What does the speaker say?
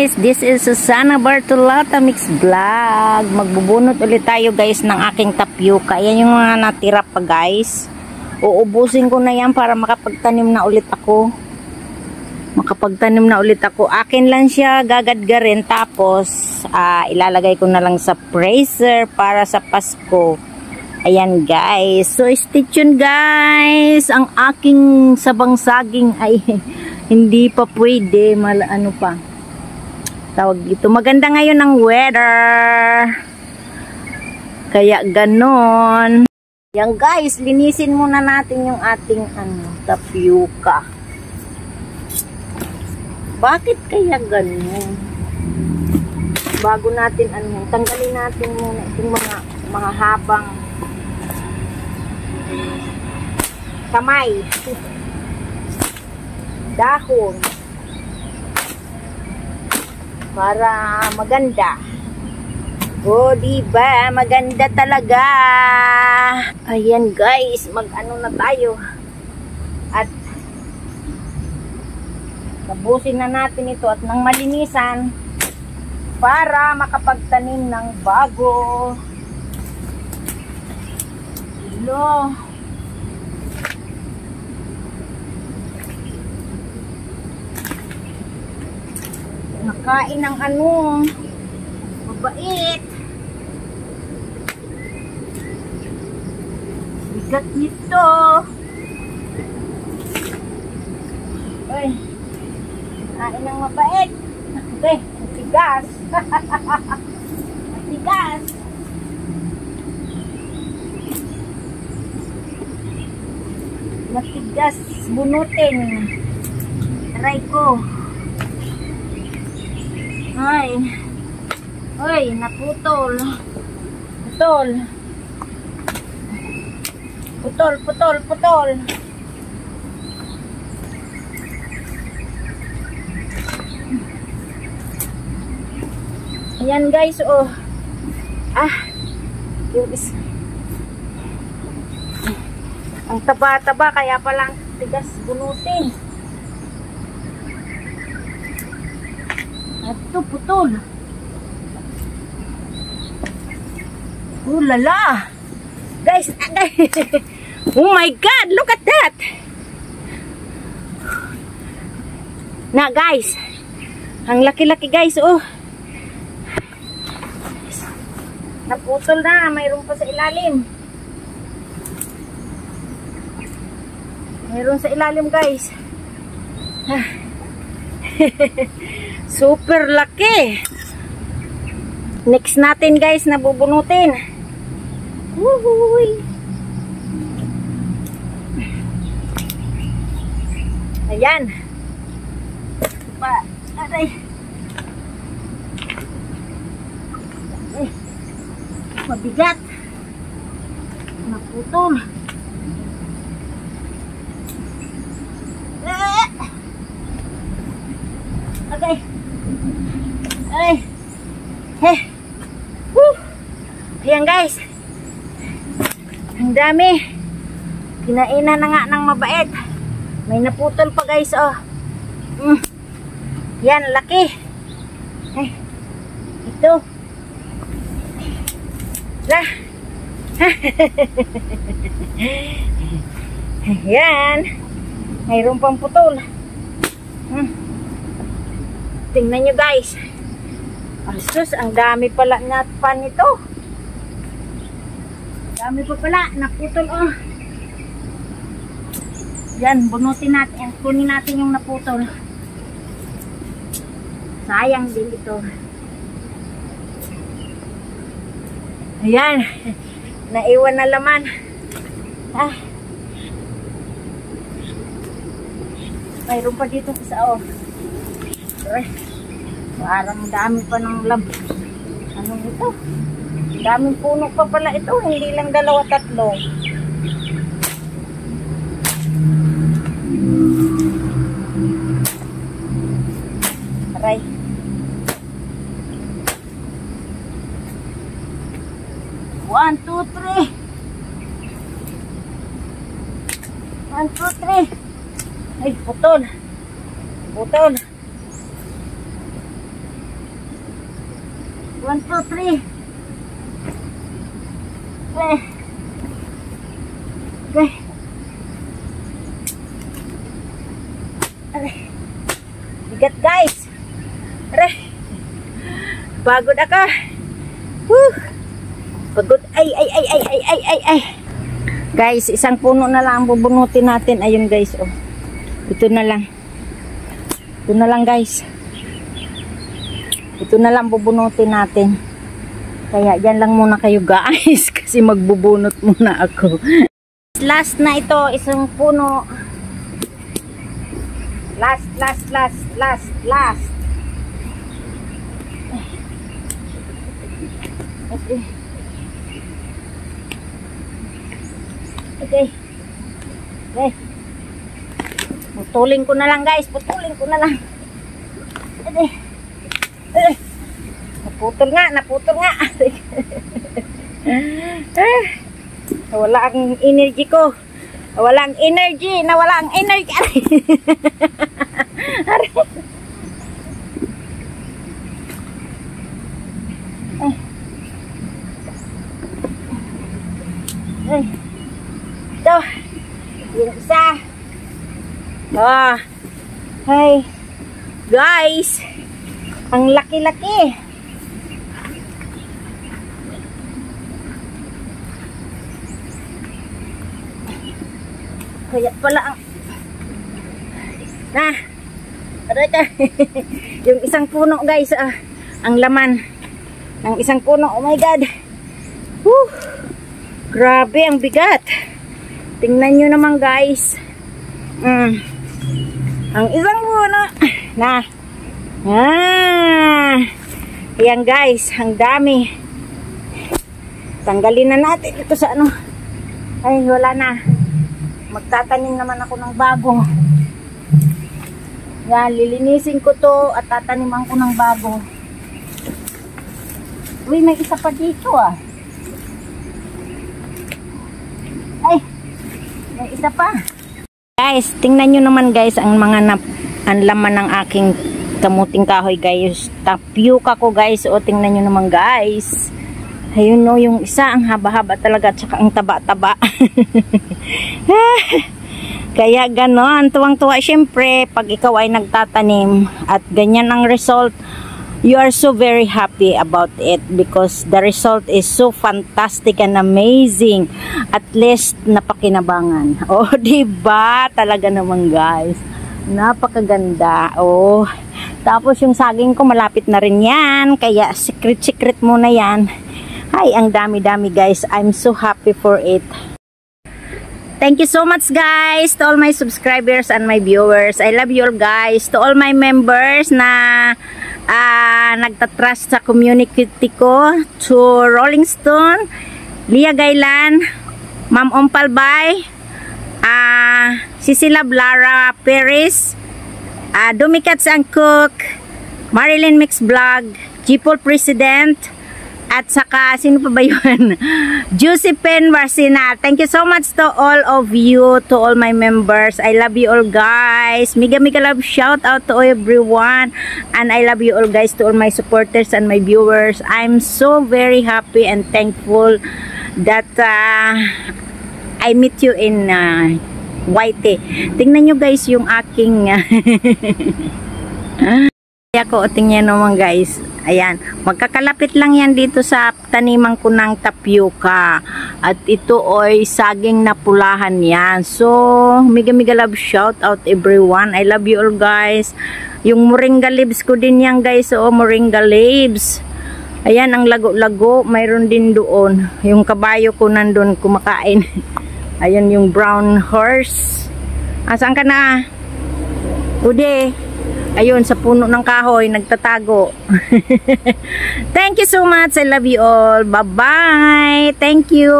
guys, this is Susana Bartolata Mix Vlog. Magbubunot ulit tayo guys ng aking tapioca. Ayan yung mga natira pa guys. Uubusin ko na yan para makapagtanim na ulit ako. Akin lang siya gagadgarin. Tapos ilalagay ko na lang sa freezer para sa Pasko. Ayan guys. So stay tuned guys. Ang aking sabang saging ay hindi pa pwede. Ano pa tawag dito. Maganda ngayon ang weather. Kaya ganon. Yan guys. Linisin muna natin yung ating tapioca. Bakit kaya ganon? Bago natin tanggalin natin muna itong mga habang kamay. Dahon. Para maganda. O, diba? Maganda talaga. Ayan guys, mag-ano na tayo. At tabusin na natin ito at nang malinisan para makapagtanim ng bago. Hello. Nakain ng mabait. Bigat nito. Uy, nakain ng mabait. Okay, matigas. Matigas. Matigas bunutin. Try ko. Ay. Uy, naputol. Putol. Ayan guys, oh. Ang taba-taba kaya palang tigas bunutin. Ito, putol. Oh, lala. Guys, oh my God, look at that. Na, guys. Ang laki-laki, guys, oh. Naputol na. Mayroon pa sa ilalim. Mayroon sa ilalim, guys. Super laki. Next natin guys na bubunutin. Woohoo! Ayan. Aray. Mabigat. Naputol. Okay. Ay. Woo. Ayan guys. Ang dami. Kinainan na nga ng mabait. May naputol pa guys, oh. Yan, laki. Ito. Lah. Yan. Mayroon pang putol. Tingnan nyo guys. Asus, ang dami pala pa nito. Dami pa pala. Naputol, oh. Yan, bunutin natin. Kunin natin yung naputol. Sayang din ito. Ayan. Naiwan na laman. Mayroon pa dito isa, oh. Parang dami pa ng lab. Ano ito? Daming puno pa pala ito. Hindi lang 2-3. Aray. One, two, three. 1, 2, 3. Ay, putol. 1, 2, 3. Okay. Okay. Aray. Bigat guys. Aray. Pagod ako. Woo. Pagod. Ay. Guys, isang puno na lang ang bubunutin natin. Ayun guys, oh. Ito na lang. Ito na lang guys. Ito na lang bubunutin natin. Kaya dyan lang muna kayo guys. Kasi magbubunot muna ako. Last na ito, isang puno. Last. Okay. Okay. Putulin ko na lang guys. Putulin ko na lang. Okay. Naputol nga. Nawala ang energy ko. Nawala ang energy. Ito. Yung isa. Hey. Guys. Ang laki-laki. Kaya pala ang yung isang puno guys, ang laman ng isang puno. Oh my god. Woo. Grabe ang bigat. Tingnan nyo naman guys. Ang isang puno ayan guys, ang dami. Tanggalin na natin ito sa ano. Ay wala na. Magtatanim naman ako ng bago. Yan, lilinisin ko to at tataniman ko ng bago. Uy, may isa pa dito Ay, may isa pa. Guys, tingnan nyo naman guys ang mga ang laman ng aking kamuting kahoy guys. Tapioca ko guys. O, tingnan nyo naman guys. Ayun no, yung isa ang haba-haba talaga at saka ang taba-taba. Kaya ganon, tuwang-tuwa syempre pag ikaw ay nagtatanim at ganyan ang result, you are so very happy about it because the result is so fantastic and amazing. At least napakinabangan. Oh, diba? Talaga naman guys. Napakaganda. Oh. Tapos yung saging ko malapit na rin yan. Kaya secret muna yan. Ay, ang dami-dami guys. I'm so happy for it. Thank you so much guys to all my subscribers and my viewers. I love you all guys. To all my members na nagtatrust sa community ko. To Rolling Stone, Lia Gailan, Ma'am Ompalbay, Cecilia Blara Perez, Dumikats and Cook, Marilyn Mix Vlog, Jipol President, at saka, sino pa ba yun? Josephine Marcina. Thank you so much to all of you, to all my members. I love you all guys. Mega love shout out to everyone. And I love you all guys, to all my supporters and my viewers. I'm so very happy and thankful that I meet you in White. Tingnan nyo guys yung aking ako, tingnan naman guys. Ayan, magkakalapit lang yan dito sa taniman ko ng tapioca. At ito ay saging na pulahan yan. So, mega love shout out everyone. I love you all guys. Yung moringa leaves ko din yan guys. So, moringa leaves. Ayan, ang lago-lago. Mayroon din doon. Yung kabayo ko nandun kumakain. Ayan yung brown horse. Saan ka na? Ude. Ayun, sa puno ng kahoy, nagtatago. Thank you so much. I love you all. Bye-bye. Thank you.